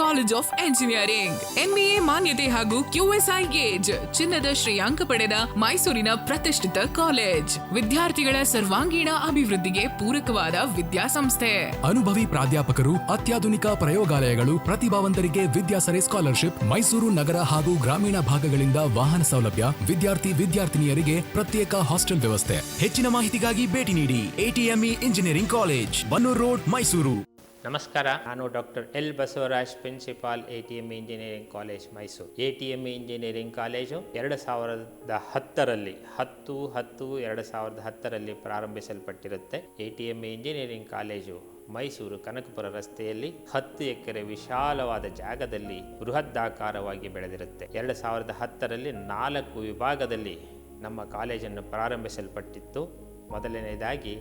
College of engineering. MBA ಮಾನ್ಯತೆ ಹಾಗೂ QSI gauge ಚಿನ್ನದ ಶ್ರೇಯಾಂಕ ಪಡೆದ ಮೈಸೂರಿನ ಪ್ರತಿಷ್ಠಿತ ಕಾಲೇಜ್. ವಿದ್ಯಾರ್ಥಿಗಳ ಸರ್ವಾಂಗೀಣ ಅಭಿವೃದ್ಧಿಗೆ ಪೂರಕವಾದ ವಿದ್ಯಾಸಂಸ್ಥೆ. ಅನುಭವಿ ಪ್ರಾಧ್ಯಾಪಕರು, ಅತ್ಯಾಧುನಿಕ ಪ್ರಯೋಗಾಲಯಗಳು, ಪ್ರತಿಭಾವಂತರಿಗೆ ವಿದ್ಯಾಸರೆ ಸ್ಕಾಲರ್ಶಿಪ್, ಮೈಸೂರು ನಗರ ಹಾಗೂ ಗ್ರಾಮೀಣ ಭಾಗಗಳಿಂದ ವಾಹನ ಸೌಲಭ್ಯ, ವಿದ್ಯಾರ್ಥಿನಿಯರಿಗೆ ಪ್ರತ್ಯೇಕ ಹಾಸ್ಟೆಲ್ ವ್ಯವಸ್ಥೆ. ಹೆಚ್ಚಿನ ಮಾಹಿತಿಗಾಗಿ ಭೇಟಿ ನೀಡಿ ATME engineering college, Bannur road, Mysuru. ನಮಸ್ಕಾರ, ನಾನು doctor L Basavaraj, principal ATME engineering college Mysuru. ATME engineering college 2010ರಲ್ಲಿ ಪ್ರಾರಂಭಿಸಲ್ಪಟ್ಟಿರುತ್ತೆ. ATME engineering college Mysuru Kanakapura ರಸ್ತೆಯಲ್ಲಿ 10 ಎಕರೆ ವಿಶಾಲವಾದ ಜಾಗದಲ್ಲಿ ಬೃಹದಾಕಾರವಾಗಿ ಬೆಳೆದಿರುತ್ತೆ. 2010ರಲ್ಲಿ 4 ವಿಭಾಗದಲ್ಲಿ ನಮ್ಮ ಕಾಲೇಜನ್ನು ಪ್ರಾರಂಭಿಸಲ್ಪಟ್ಟಿತ್ತು. ಮೊದಲನೇದಾಗಿ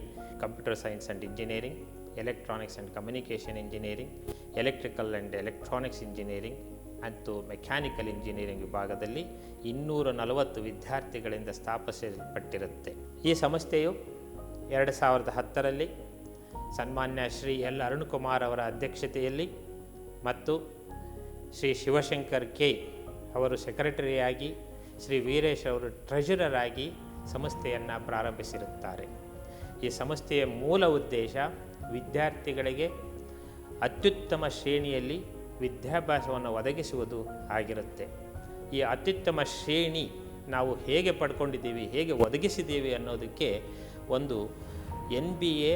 computer science and engineering, electronics and communication engineering, electrical and electronics engineering ಮತ್ತು ಮೆಕ್ಯಾನಿಕಲ್ ಇಂಜಿನಿಯರಿಂಗ್ ವಿಭಾಗದಲ್ಲಿ 240 ವಿದ್ಯಾರ್ಥಿಗಳಿಂದ ಸ್ಥಾಪಿಸಲ್ಪಟ್ಟಿರುತ್ತೆ. ಈ ಸಂಸ್ಥೆಯು 2010ರಲ್ಲಿ ಸನ್ಮಾನ್ಯ ಶ್ರೀ ಎಲ್ ಅರುಣ್ಕುಮಾರ್ ಅವರ ಅಧ್ಯಕ್ಷತೆಯಲ್ಲಿ ಮತ್ತು ಶ್ರೀ ಶಿವಶಂಕರ್ ಕೆ ಅವರು ಸೆಕ್ರೆಟರಿಯಾಗಿ, ಶ್ರೀ ವೀರೇಶ್ ಅವರು ಟ್ರೆಷರರ್ ಆಗಿ ಸಂಸ್ಥೆಯನ್ನು ಪ್ರಾರಂಭಿಸಿರುತ್ತಾರೆ. ಈ ಸಂಸ್ಥೆಯ ಮೂಲ ಉದ್ದೇಶ ವಿದ್ಯಾರ್ಥಿಗಳಿಗೆ ಅತ್ಯುತ್ತಮ ಶ್ರೇಣಿಯಲ್ಲಿ ವಿದ್ಯಾಭ್ಯಾಸವನ್ನು ಒದಗಿಸುವುದು ಆಗಿರುತ್ತೆ. ಈ ಅತ್ಯುತ್ತಮ ಶ್ರೇಣಿ ನಾವು ಹೇಗೆ ಪಡ್ಕೊಂಡಿದ್ದೀವಿ, ಹೇಗೆ ಒದಗಿಸಿದ್ದೀವಿ ಅನ್ನೋದಕ್ಕೆ ಒಂದು NBA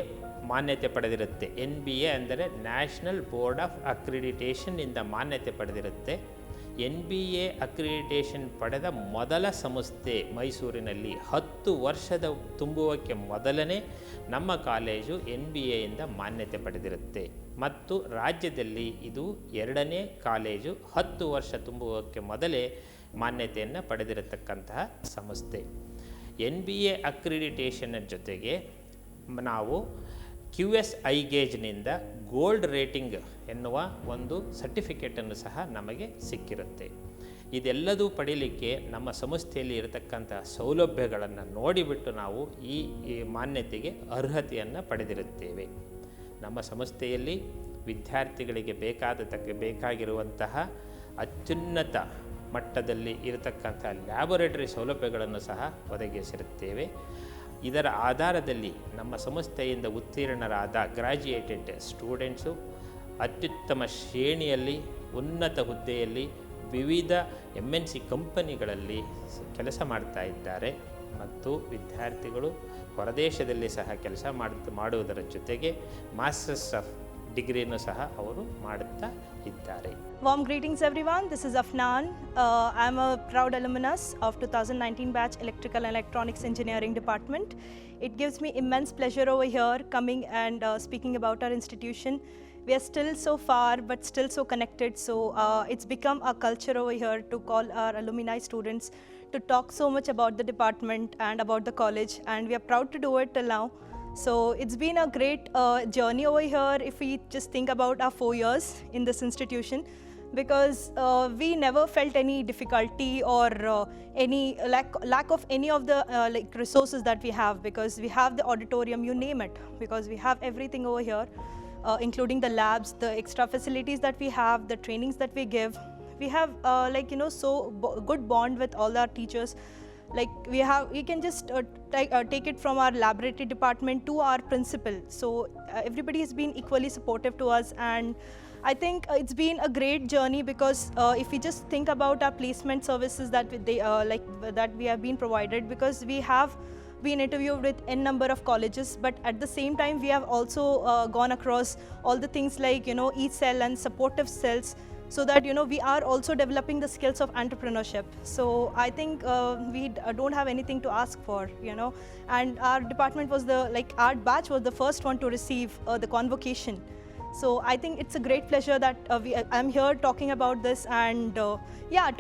ಮಾನ್ಯತೆ ಪಡೆದಿರುತ್ತೆ. NBA ಅಂದರೆ ನ್ಯಾಷನಲ್ ಬೋರ್ಡ್ ಆಫ್ ಅಕ್ರಿಡಿಟೇಷನ್ ಇಂದ ಮಾನ್ಯತೆ ಪಡೆದಿರುತ್ತೆ. NBA ಅಕ್ರಿಡಿಟೇಷನ್ ಪಡೆದ ಮೊದಲ ಸಂಸ್ಥೆ ಮೈಸೂರಿನಲ್ಲಿ. 10 ವರ್ಷದ ತುಂಬುವಕ್ಕೆ ಮೊದಲನೇ ನಮ್ಮ ಕಾಲೇಜು NBA ಇಂದ ಮಾನ್ಯತೆ ಪಡೆದಿರುತ್ತೆ ಮತ್ತು ರಾಜ್ಯದಲ್ಲಿ ಇದು 2ನೇ ಕಾಲೇಜು 10 ವರ್ಷ ತುಂಬುವಕ್ಕೆ ಮೊದಲೇ ಮಾನ್ಯತೆಯನ್ನು ಪಡೆದಿರತಕ್ಕಂತಹ ಸಂಸ್ಥೆ. NBA ಅಕ್ರಿಡಿಟೇಷನ್ ಜೊತೆಗೆ ನಾವು QSI ಗೇಜ್ನಿಂದ ಗೋಲ್ಡ್ ರೇಟಿಂಗ್ ಎನ್ನುವ ಒಂದು ಸರ್ಟಿಫಿಕೇಟನ್ನು ಸಹ ನಮಗೆ ಸಿಕ್ಕಿರುತ್ತೆ. ಇದೆಲ್ಲದೂ ಪಡೀಲಿಕ್ಕೆ ನಮ್ಮ ಸಂಸ್ಥೆಯಲ್ಲಿ ಇರತಕ್ಕಂಥ ಸೌಲಭ್ಯಗಳನ್ನು ನೋಡಿಬಿಟ್ಟು ನಾವು ಈ ಮಾನ್ಯತೆಗೆ ಅರ್ಹತೆಯನ್ನು ಪಡೆದಿರುತ್ತೇವೆ. ನಮ್ಮ ಸಂಸ್ಥೆಯಲ್ಲಿ ವಿದ್ಯಾರ್ಥಿಗಳಿಗೆ ಬೇಕಾಗಿರುವಂತಹ ಅತ್ಯುನ್ನತ ಮಟ್ಟದಲ್ಲಿ ಇರತಕ್ಕಂಥ ಲ್ಯಾಬೊರೇಟರಿ ಸೌಲಭ್ಯಗಳನ್ನು ಸಹ ಒದಗಿಸಿರುತ್ತೇವೆ. ಇದರ ಆಧಾರದಲ್ಲಿ ನಮ್ಮ ಸಂಸ್ಥೆಯಿಂದ ಉತ್ತೀರ್ಣರಾದ ಗ್ರಾಜ್ಯುಯೇಟೆಡ್ ಸ್ಟೂಡೆಂಟ್ಸು ಅತ್ಯುತ್ತಮ ಶ್ರೇಣಿಯಲ್ಲಿ ಉನ್ನತ ಹುದ್ದೆಯಲ್ಲಿ ವಿವಿಧ MNC ಕಂಪನಿಗಳಲ್ಲಿ ಕೆಲಸ ಮಾಡ್ತಾ ಇದ್ದಾರೆ ಮತ್ತು ವಿದ್ಯಾರ್ಥಿಗಳು ಹೊರದೇಶದಲ್ಲಿ ಸಹ ಕೆಲಸ ಮಾಡುವುದರ ಜೊತೆಗೆ ಮಾಸ್ಟರ್ಸ್ ಆಫ್ ಡಿಗ್ರಿಯನ್ನು ಸಹ ಅವರು ಮಾಡುತ್ತಾ ಇದ್ದಾರೆ. Warm greetings everyone, this is Afnan. I am a proud alumnus of 2019 batch Electrical and Electronics Engineering Department. It gives me immense pleasure over here coming and speaking about our institution. We are still so far but still so connected, so it's become a culture over here to call our alumni students to talk so much about the department and about the college, and we are proud to do it till now. So it's been a great journey over here if we just think about our 4 years in this institution, because we never felt any difficulty or any lack of any of the resources that we have, because we have the auditorium, you name it, because we have everything over here, including the labs, the extra facilities that we have, the trainings that we give. We have so good bond with all our teachers. Like we can just take it from our laboratory department to our principal. So everybody has been equally supportive to us, and I think it's been a great journey, because if we just think about our placement services that that we have been provided, because we have been interviewed with n number of colleges, but at the same time we have also gone across all the things like e-cell and supportive cells, so that we are also developing the skills of entrepreneurship. So I think we don't have anything to ask for, and our department was our batch was the first one to receive the convocation. So I think it's a great pleasure that I'm here talking about this, and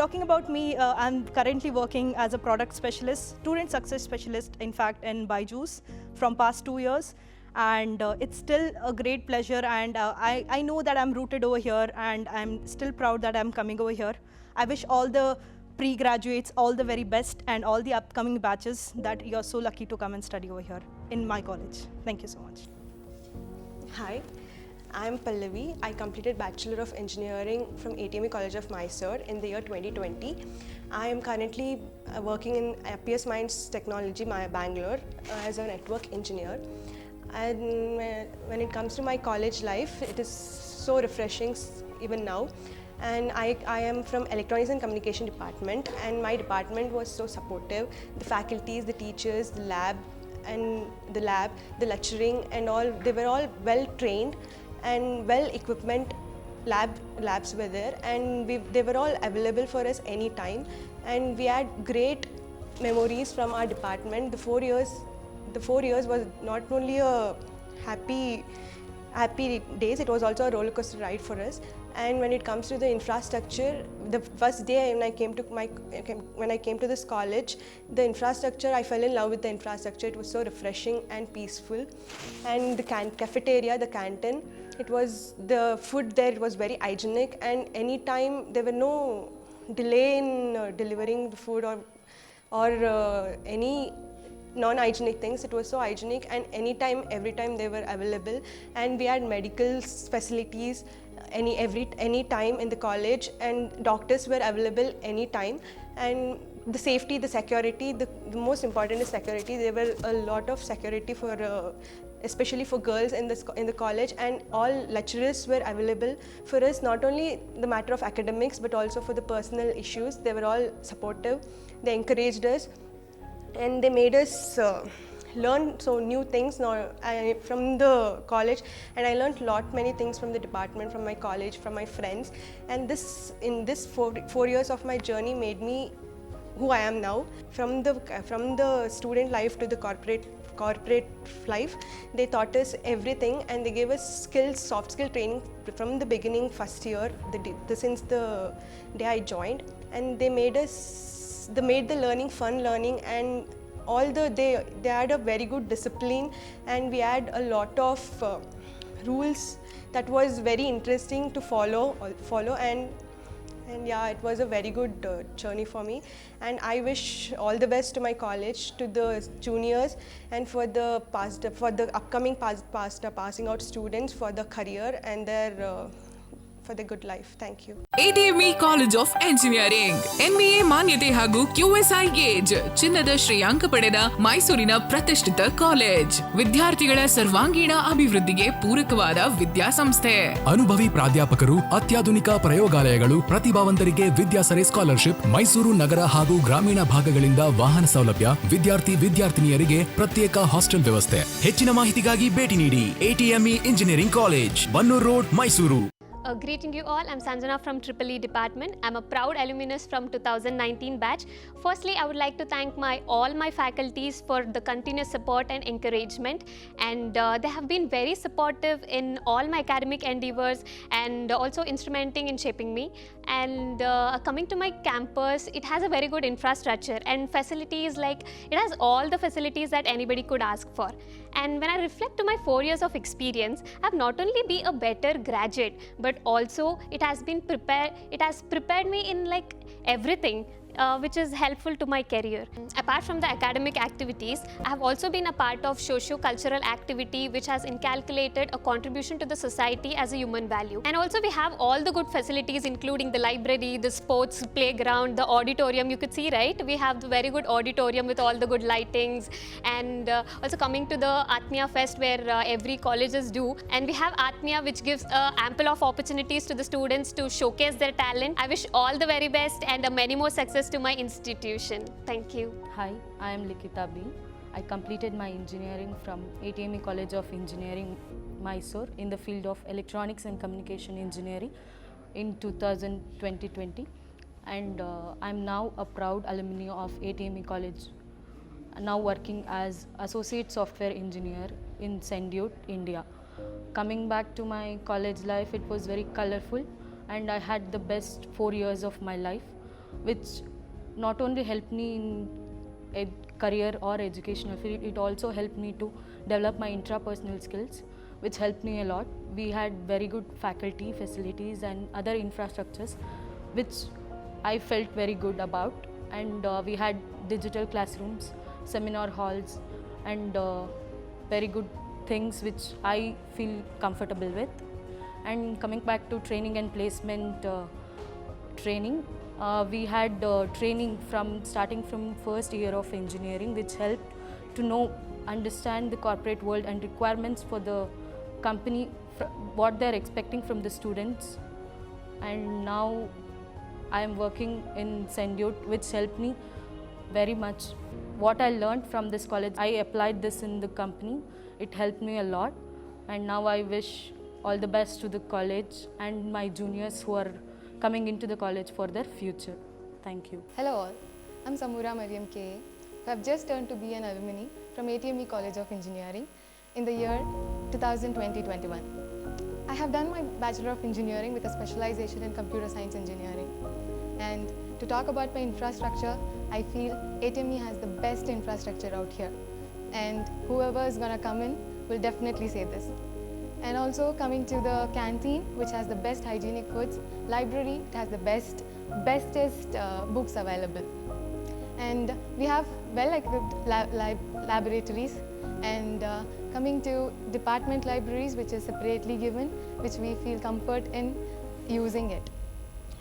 talking about me, I'm currently working as a product specialist, student success specialist in fact in Byju's from past 2 years. And it's still a great pleasure, and I know that I'm rooted over here, and I'm still proud that I'm coming over here. I wish all the pre-graduates all the very best, and all the upcoming batches that you're so lucky to come and study over here in my college. Thank you so much. Hi, I'm Pallavi. I completed Bachelor of Engineering from ATME College of Mysore in the year 2020. I am currently working in Appius Minds Technology, Bangalore, as a network engineer. And when it comes to my college life, it is so refreshing even now. And I am from Electronics and Communication Department, and my department was so supportive. The faculties, the teachers, the lab, the lecturing and all, they were all well trained and well equipment. Labs were there, and they were all available for us anytime, and we had great memories from our department. The 4 years was not only a happy days, it was also a roller coaster ride for us. And when it comes to the infrastructure, the first day when I came to this college, the infrastructure, I fell in love with the infrastructure. It was so refreshing and peaceful. And the cafeteria, the canteen, the food there, it was very hygienic, and anytime there were no delay in delivering the food or any non-hygienic things. It was so hygienic, and anytime, every time they were available. And we had medical facilities any time in the college, and doctors were available anytime. And the safety, the security, the most important is security. There were a lot of security for especially for girls in the college, and all lecturers were available for us, not only the matter of academics but also for the personal issues. They were all supportive. They encouraged us, and they made us learn so new things from the college. And I learned many things from the department, from my college, from my friends. And in this 4 years of my journey made me who I am now. From the student life to the corporate life, they taught us everything, and they gave us soft skill training from the beginning, first year, since the day I joined. And they made the learning fun learning, and they had a very good discipline, and we had a lot of rules that was very interesting to follow, and yeah, it was a very good journey for me. And I wish all the best to my college, to the juniors, and for the upcoming passing out students, for the career and for the good life. Thank you. ATME college of engineering MBA ಮಾನ್ಯತೆ ಹಾಗೂ QSI gauge ಚಿನ್ನದ ಶ್ರೇಯಾಂಕ ಪಡೆದ ಮೈಸೂರಿನ ಪ್ರತಿಷ್ಠಿತ college. ವಿದ್ಯಾರ್ಥಿಗಳ ಸರ್ವಾಂಗೀಣ ಅಭಿವೃದ್ಧಿಗೆ ಪೂರಕವಾದ ವಿದ್ಯಾಸಂಸ್ಥೆ. ಅನುಭವಿ ಪ್ರಾಧ್ಯಾಪಕರು, ಅತ್ಯಾಧುನಿಕ ಪ್ರಯೋಗಾಲಯಗಳು, ಪ್ರತಿಭಾವಂತರಿಗೆ ವಿದ್ಯಾಸರೆ ಸ್ಕಾಲರ್ಶಿಪ್, ಮೈಸೂರು ನಗರ ಹಾಗೂ ಗ್ರಾಮೀಣ ಭಾಗಗಳಿಂದ ವಾಹನ ಸೌಲಭ್ಯ, ವಿದ್ಯಾರ್ಥಿನಿಯರಿಗೆ ಪ್ರತ್ಯೇಕ ಹಾಸ್ಟೆಲ್ ವ್ಯವಸ್ಥೆ. ಹೆಚ್ಚಿನ ಮಾಹಿತಿಗಾಗಿ ಭೇಟಿ ನೀಡಿ ATME engineering college, Bannur road, Mysuru. Greeting you all, I'm Sanjana from EEE department. I'm a proud alumnus from 2019 batch. Firstly, I would like to thank all my faculties for the continuous support and encouragement, and they have been very supportive in all my academic endeavors and also instrumenting in shaping me. And coming to my campus, it has a very good infrastructure and facilities, it has all the facilities that anybody could ask for. And when I reflect to my 4 years of experience, I've not only been a better graduate, but also it has prepared me in everything which is helpful to my career. Apart from the academic activities, I have also been a part of socio-cultural activity which has inculcated a contribution to the society as a human value. And also we have all the good facilities, including the library, the sports playground, the auditorium. You could see, right? We have the very good auditorium with all the good lightings, and also coming to the Atmiya Fest where every colleges do. And we have Atmiya, which gives ample of opportunities to the students to showcase their talent. I wish all the very best and many more success to my institution. Thank you. Hi, I am Likita B. I completed my engineering from ATME College of Engineering, Mysore, in the field of Electronics and Communication Engineering in 2020. And I'm now a proud alumni of ATME College, now working as Associate Software Engineer in Sendute, India. Coming back to my college life, it was very colorful, and I had the best 4 years of my life, which not only helped me in a career or educational field, it also helped me to develop my intrapersonal skills, which helped me a lot. We had very good faculty, facilities and other infrastructures, which I felt very good about. And we had digital classrooms, seminar halls, and very good things which I feel comfortable with. And coming back to training and placement training, we had training from starting from first year of engineering, which helped to understand the corporate world and requirements for the company, what they're expecting from the students. And now I am working in Sendute, which helped me very much. What I learned from this college, I applied this in the company. It helped me a lot, and now I wish all the best to the college and my juniors who are coming into the college for their future. Thank you. Hello all, I'm Samura Mariam K. who have just turned to be an alumni from ATME College of Engineering in the year 2020-21. I have done my Bachelor of Engineering with a specialization in Computer Science Engineering. And to talk about my infrastructure, I feel ATME has the best infrastructure out here. And whoever is going to come in will definitely say this. And also coming to the canteen, which has the best hygienic foods, library, it has the bestest books available. And we have well-equipped laboratories, and coming to department libraries, which is separately given, which we feel comfort in using it.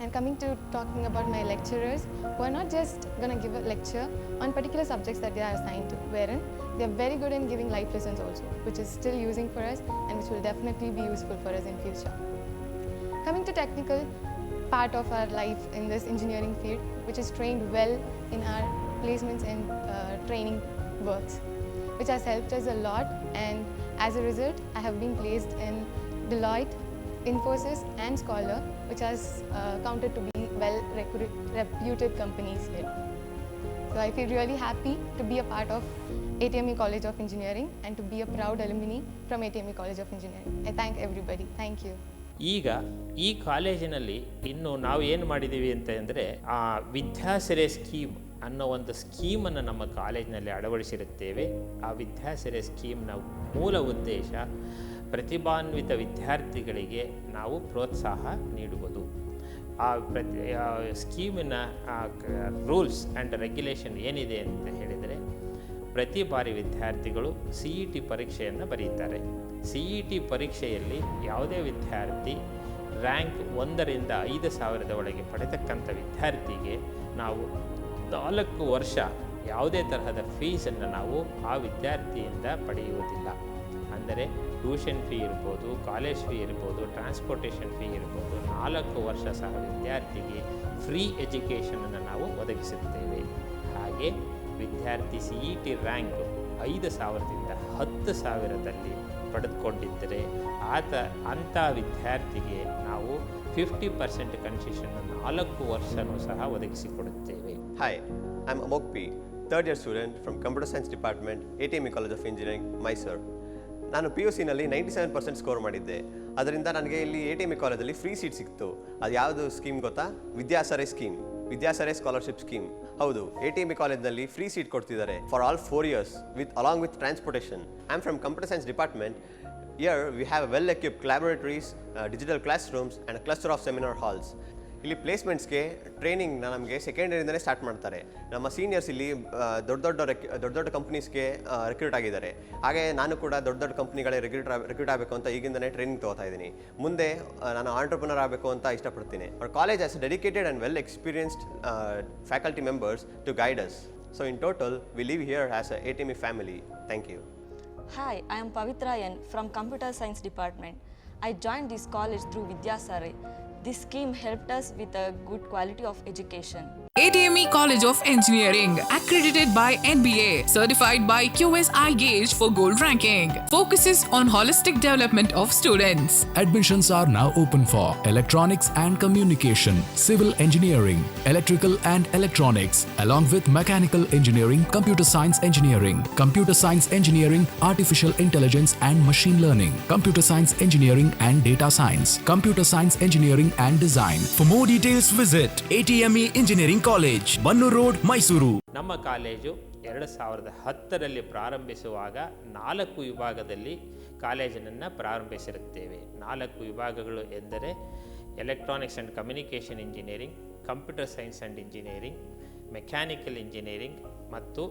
And coming to talking about my lecturers, who are not just going to give a lecture on particular subjects that they are assigned to, wherein they are very good in giving life lessons also, which is still using for us and which will definitely be useful for us in future. Coming to technical part of our life in this engineering field, which is trained well in our placements and training works, which has helped us a lot, and as a result, I have been placed in Deloitte, Infosys and Scholar, which has counted to be well-reputed companies here. So I feel really happy to be a part of ATME College of Engineering and to be a proud alumni from ATME College of Engineering. I thank everybody. Thank you. ಈಗ ಈ ಕಾಲೇಜಿನಲ್ಲಿ ಇನ್ನು ನಾವು ಏನು ಮಾಡಿದ್ದೀವಿ ಅಂತ ಅಂದರೆ ಆ ವಿದ್ಯಾಸಿರೆ ಸ್ಕೀಮ್ ಅನ್ನೋ ಒಂದು ಸ್ಕೀಮನ್ನು ನಮ್ಮ ಕಾಲೇಜಿನಲ್ಲಿ ಅಳವಡಿಸಿರುತ್ತೇವೆ. ಆ ವಿದ್ಯಾಸಿರೆ ಸ್ಕೀಮ್ನ ಮೂಲ ಉದ್ದೇಶ ಪ್ರತಿಭಾನ್ವಿತ ವಿದ್ಯಾರ್ಥಿಗಳಿಗೆ ನಾವು ಪ್ರೋತ್ಸಾಹ ನೀಡುವುದು. ಆ ಸ್ಕೀಮಿನ ರೂಲ್ಸ್ ಆ್ಯಂಡ್ ರೆಗ್ಯುಲೇಷನ್ ಏನಿದೆ ಅಂತ ಹೇಳಿದರೆ, ಪ್ರತಿ ಬಾರಿ ವಿದ್ಯಾರ್ಥಿಗಳು CET ಪರೀಕ್ಷೆಯನ್ನು ಬರೆಯುತ್ತಾರೆ. CET ಪರೀಕ್ಷೆಯಲ್ಲಿ ಯಾವುದೇ ವಿದ್ಯಾರ್ಥಿ ರ್ಯಾಂಕ್ 1ರಿಂದ 5,000 ಒಳಗೆ ಪಡೆತಕ್ಕಂಥ ವಿದ್ಯಾರ್ಥಿಗೆ ನಾವು 4 ವರ್ಷ ಯಾವುದೇ ತರಹದ ಫೀಸನ್ನು ನಾವು ಆ ವಿದ್ಯಾರ್ಥಿಯಿಂದ ಪಡೆಯುವುದಿಲ್ಲ. ಅಂದರೆ ಟ್ಯೂಷನ್ ಫೀ ಇರ್ಬೋದು, ಕಾಲೇಜ್ ಫೀ ಇರ್ಬೋದು, ಟ್ರಾನ್ಸ್ಪೋರ್ಟೇಷನ್ ಫೀ ಇರ್ಬೋದು, 4 ವರ್ಷ ಸಹ ವಿದ್ಯಾರ್ಥಿಗೆ ಫ್ರೀ ಎಜುಕೇಷನನ್ನು ನಾವು ಒದಗಿಸುತ್ತೇವೆ. ಹಾಗೆ ವಿದ್ಯಾರ್ಥಿ CET ರ್ಯಾಂಕ್ 5,000ದಿಂದ 10,000ದಲ್ಲಿ ಪಡೆದುಕೊಂಡಿದ್ದರೆ ಅಂಥ ವಿದ್ಯಾರ್ಥಿಗೆ ನಾವು 50% ಕನ್ಸೆಷನನ್ನು 4 ವರ್ಷವೂ ಸಹ ಒದಗಿಸಿಕೊಡುತ್ತೇವೆ. Hi, I'm Amok P, third year student from Computer Science Department, ATME College of Engineering, Mysore. ನಾನು PUCನಲ್ಲಿ 97% ಸ್ಕೋರ್ ಮಾಡಿದ್ದೆ. ಅದರಿಂದ ನನಗೆ ಇಲ್ಲಿ ATME ಕಾಲೇಜಲ್ಲಿ ಫ್ರೀ ಸೀಟ್ ಸಿಕ್ತು. ಅದು ಯಾವುದು ಸ್ಕೀಮ್ ಗೊತ್ತಾ? ವಿದ್ಯಾಸರೆ ಸ್ಕೀಮ್, ವಿದ್ಯಾಸರೆ ಸ್ಕಾಲರ್ಶಿಪ್ ಸ್ಕೀಮ್. ಹೌದು, ATME ಕಾಲೇಜ್ನಲ್ಲಿ ಫ್ರೀ ಸೀಟ್ ಕೊಡ್ತಿದ್ದಾರೆ for all 4 years along with transportation. I am from Computer Science Department. Here we have well-equipped laboratories, digital classrooms and a cluster of seminar halls. ಇಲ್ಲಿ ಪ್ಲೇಸ್ಮೆಂಟ್ಸ್ಗೆ training ನಮಗೆ second ಇಯರಿಂದಲೇ start ಮಾಡ್ತಾರೆ. ನಮ್ಮ seniors ಇಲ್ಲಿ ದೊಡ್ಡ ಕಂಪ್ನೀಸ್ಗೆ recruit ಆಗಿದ್ದಾರೆ. ಹಾಗೆ ನಾನು ಕೂಡ ದೊಡ್ಡ ಕಂಪ್ನಿಗಳೇ ರಿಕ್ರೂಟ್ ಆಗಬೇಕು ಅಂತ ಈಗಿಂದನೇ ಟ್ರೈನಿಂಗ್ ತೊಗೋತಾ ಇದ್ದೀನಿ. ಮುಂದೆ ನಾನು ಆಂಟ್ರಪ್ರನರ್ ಆಗಬೇಕು ಅಂತ ಇಷ್ಟಪಡ್ತೀನಿ. Our college has dedicated and well-experienced faculty members to guide us. So in total, we live here as a ATME family. Thank you. Hi, I am Pavitra N from Computer Science Department. I joined this college through Vidyasare. This scheme helped us with a good quality of education. ATME College of Engineering, accredited by NBA, certified by QSI Gauge for gold ranking, focuses on holistic development of students. Admissions are now open for electronics and communication, civil engineering, electrical and electronics, along with mechanical engineering, computer science engineering, artificial intelligence and machine learning, computer science engineering and data science, computer science engineering and design. For more details, visit ATME Engineering College, Bannu Road, Mysuru. ನಮ್ಮ college 2010ರಲ್ಲಿ ಪ್ರಾರಂಭಿಸುವಾಗ 4 ವಿಭಾಗದಲ್ಲಿ ಕಾಲೇಜಿನನ್ನು ಪ್ರಾರಂಭಿಸಿರುತ್ತೇವೆ. 4 ವಿಭಾಗಗಳು ಎಂದರೆ electronics and communication engineering, computer science and engineering, mechanical engineering ಮತ್ತು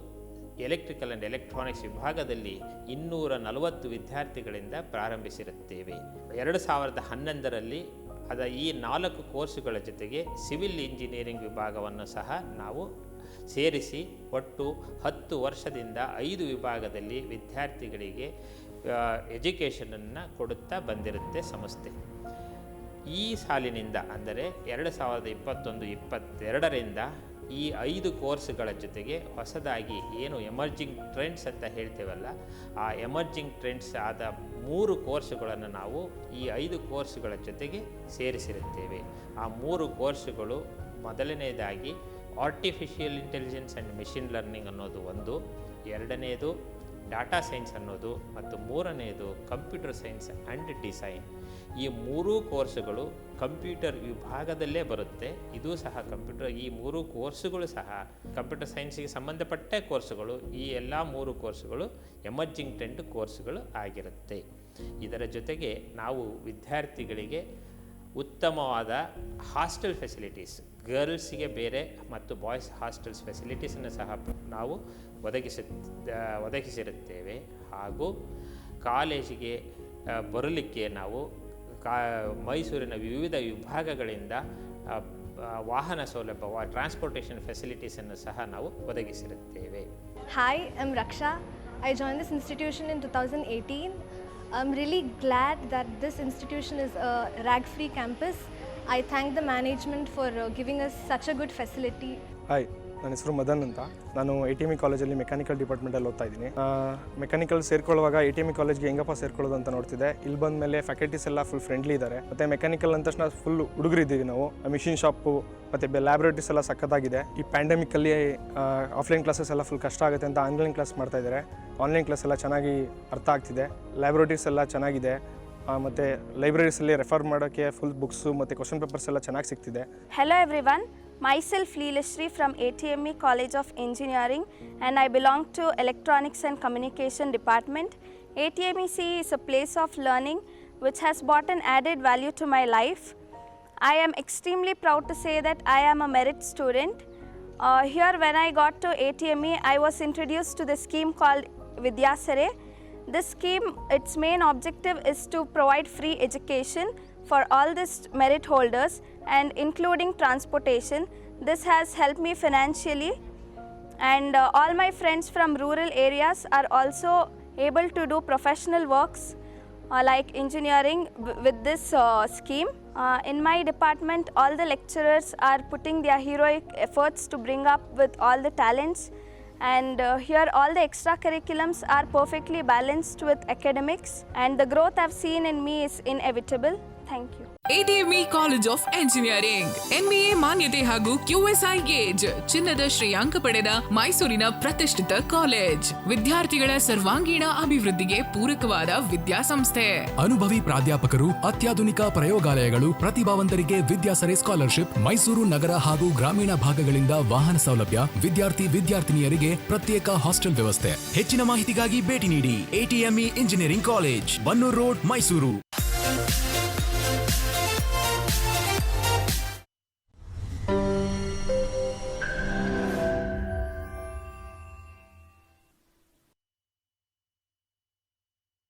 electrical and electronics ವಿಭಾಗದಲ್ಲಿ 240 ವಿದ್ಯಾರ್ಥಿಗಳಿಂದ ಪ್ರಾರಂಭಿಸಿರುತ್ತೇವೆ. 2011ರಲ್ಲಿ ಈ 4 ಕೋರ್ಸುಗಳ ಜೊತೆಗೆ ಸಿವಿಲ್ ಇಂಜಿನಿಯರಿಂಗ್ ವಿಭಾಗವನ್ನು ಸಹ ನಾವು ಸೇರಿಸಿ ಒಟ್ಟು 10 ವರ್ಷದಿಂದ 5 ವಿಭಾಗದಲ್ಲಿ ವಿದ್ಯಾರ್ಥಿಗಳಿಗೆ ಎಜುಕೇಷನನ್ನು ಕೊಡುತ್ತಾ ಬಂದಿರುತ್ತೆ ಸಂಸ್ಥೆ. ಈ ಸಾಲಿನಿಂದ ಅಂದರೆ 2021-22ರಿಂದ ಈ 5 ಕೋರ್ಸ್ಗಳ ಜೊತೆಗೆ ಹೊಸದಾಗಿ ಏನು ಎಮರ್ಜಿಂಗ್ ಟ್ರೆಂಡ್ಸ್ ಅಂತ ಹೇಳ್ತೇವಲ್ಲ, ಆ ಎಮರ್ಜಿಂಗ್ ಟ್ರೆಂಡ್ಸ್ ಆದ 3 ಕೋರ್ಸುಗಳನ್ನು ನಾವು ಈ 5 ಕೋರ್ಸುಗಳ ಜೊತೆಗೆ ಸೇರಿಸಿರುತ್ತೇವೆ. ಆ 3 ಕೋರ್ಸುಗಳು ಮೊದಲನೇದಾಗಿ artificial intelligence and machine learning ಅನ್ನೋದು ಒಂದು, ಎರಡನೇದು ಡಾಟಾ ಸೈನ್ಸ್ ಅನ್ನೋದು, ಮತ್ತು ಮೂರನೆಯದು ಕಂಪ್ಯೂಟರ್ ಸೈನ್ಸ್ ಆ್ಯಂಡ್ ಡಿಸೈನ್. ಈ 3 ಕೋರ್ಸುಗಳು ಕಂಪ್ಯೂಟರ್ ವಿಭಾಗದಲ್ಲೇ ಬರುತ್ತೆ. ಇದು ಸಹ ಈ 3 ಕೋರ್ಸುಗಳು ಸಹ ಕಂಪ್ಯೂಟರ್ ಸೈನ್ಸಿಗೆ ಸಂಬಂಧಪಟ್ಟ ಕೋರ್ಸುಗಳು. ಈ ಎಲ್ಲ 3 ಕೋರ್ಸುಗಳು ಎಮರ್ಜಿಂಗ್ ಟ್ರೆಂಡ್ ಕೋರ್ಸುಗಳು ಆಗಿರುತ್ತೆ. ಇದರ ಜೊತೆಗೆ ನಾವು ವಿದ್ಯಾರ್ಥಿಗಳಿಗೆ ಉತ್ತಮವಾದ ಹಾಸ್ಟೆಲ್ ಫೆಸಿಲಿಟೀಸ್, ಗರ್ಲ್ಸಿಗೆ ಬೇರೆ ಮತ್ತು ಬಾಯ್ಸ್ ಹಾಸ್ಟೆಲ್ಸ್ ಫೆಸಿಲಿಟೀಸನ್ನು ಸಹ ನಾವು ಒದಗಿಸಿರುತ್ತೇವೆ. ಹಾಗೂ ಕಾಲೇಜಿಗೆ ಬರಲಿಕ್ಕೆ ನಾವು ಮೈಸೂರಿನ ವಿವಿಧ ವಿಭಾಗಗಳಿಂದ ವಾಹನ ಸೌಲಭ್ಯ, ಟ್ರಾನ್ಸ್ಪೋರ್ಟೇಷನ್ ಫೆಸಿಲಿಟೀಸನ್ನು ಸಹ ನಾವು ಒದಗಿಸಿರುತ್ತೇವೆ. Hi, I'm Raksha. I joined this institution in 2018. I'm really glad that this institution is a rag-free campus. I thank the management for giving us such a good facility. Hi, ನನ್ನ ಹೆಸರು ಮದನ್ ಅಂತ. ನಾನು ATME ಕಾಲೇಜಲ್ಲಿ mechanical ಡಿಪಾರ್ಟ್ಮೆಂಟಲ್ಲಿ ಓದ್ತಾ ಇದ್ದೀನಿ. Mechanical ಸೇರ್ಕೊಳ್ಳುವಾಗ ATME ಕಾಲೇಜ್ಗೆ ಹೆಂಗಪ್ಪ ಸೇರ್ಕೊಳ್ಳೋದು ಅಂತ ನೋಡ್ತಿದ್ದೆ. ಇಲ್ಲಿ ಬಂದ ಮೇಲೆ ಫ್ಯಾಕಲ್ಟೀಸ್ ಎಲ್ಲ ಫುಲ್ ಫ್ರೆಂಡ್ಲಿ ಇದ್ದಾರೆ. ಮತ್ತು ಮೆಕ್ಯಾನಿಕಲ್ ಅಂದ ತಕ್ಷಣ ಫುಲ್ ಹುಡುಗರಿದ್ದೀವಿ ನಾವು. ಮಿಷಿನ್ ಶಾಪು ಮತ್ತು ಲ್ಯಾಬ್ರೇಟರೀಸ್ ಎಲ್ಲ ಸಕ್ಕತ್ತಾಗಿದೆ. ಈ ಪ್ಯಾಂಡಮಿಕಲ್ಲಿ ಆಫ್ಲೈನ್ ಕ್ಲಾಸಸ್ ಎಲ್ಲ ಫುಲ್ ಕಷ್ಟ ಆಗುತ್ತೆ ಅಂತ ಆನ್ಲೈನ್ ಕ್ಲಾಸ್ ಮಾಡ್ತಾ ಇದ್ದಾರೆ. ಆನ್ಲೈನ್ ಕ್ಲಾಸ್ ಎಲ್ಲ ಚೆನ್ನಾಗಿ ಅರ್ಥ ಆಗ್ತಿದೆ. ಲ್ಯಾಬ್ರೇಟರೀಸ್ ಎಲ್ಲ ಚೆನ್ನಾಗಿದೆ. ಮತ್ತು ಲೈಬ್ರರೀಸಲ್ಲಿ ರೆಫರ್ ಮಾಡೋಕ್ಕೆ ಫುಲ್ ಬುಕ್ಸು ಮತ್ತು ಕ್ವಶನ್ ಪೇಪರ್ಸ್ ಎಲ್ಲ ಚೆನ್ನಾಗಿ ಸಿಗ್ತಿದೆ. Hello everyone, myself Leelashri from ATME College of Engineering and I belong to Electronics and Communication Department. ATMEC is a place of learning which has brought an added value to my life. I am extremely proud to say that I am a merit student. Here when I got to ATME, I was introduced to the scheme called Vidyasare. This scheme, its main objective is to provide free education for all these merit holders and including transportation. This has helped me financially and all my friends from rural areas are also able to do professional works like engineering with this scheme. In my department, all the lecturers are putting their heroic efforts to bring up with all the talents. And here all the extracurriculums are perfectly balanced with academics and the growth I've seen in me is inevitable. Thank you. ATME college of engineering MBA ಮಾನ್ಯತೆ ಹಾಗೂ QSI gauge ಚಿನ್ನದ ಶ್ರೇಯಾಂಕ ಪಡೆದ ಮೈಸೂರಿನ ಪ್ರತಿಷ್ಠಿತ college. ವಿದ್ಯಾರ್ಥಿಗಳ ಸರ್ವಾಂಗೀಣ ಅಭಿವೃದ್ಧಿಗೆ ಪೂರಕವಾದ ವಿದ್ಯಾಸಂಸ್ಥೆ. ಅನುಭವಿ ಪ್ರಾಧ್ಯಾಪಕರು, ಅತ್ಯಾಧುನಿಕ ಪ್ರಯೋಗಾಲಯಗಳು, ಪ್ರತಿಭಾವಂತರಿಗೆ ವಿದ್ಯಾಸರೆ ಸ್ಕಾಲರ್ಶಿಪ್, ಮೈಸೂರು ನಗರ ಹಾಗೂ ಗ್ರಾಮೀಣ ಭಾಗಗಳಿಂದ ವಾಹನ ಸೌಲಭ್ಯ, ವಿದ್ಯಾರ್ಥಿನಿಯರಿಗೆ ಪ್ರತ್ಯೇಕ ಹಾಸ್ಟೆಲ್ ವ್ಯವಸ್ಥೆ. ಹೆಚ್ಚಿನ ಮಾಹಿತಿಗಾಗಿ ಭೇಟಿ ನೀಡಿ ATME engineering college, Bannur road, Mysuru.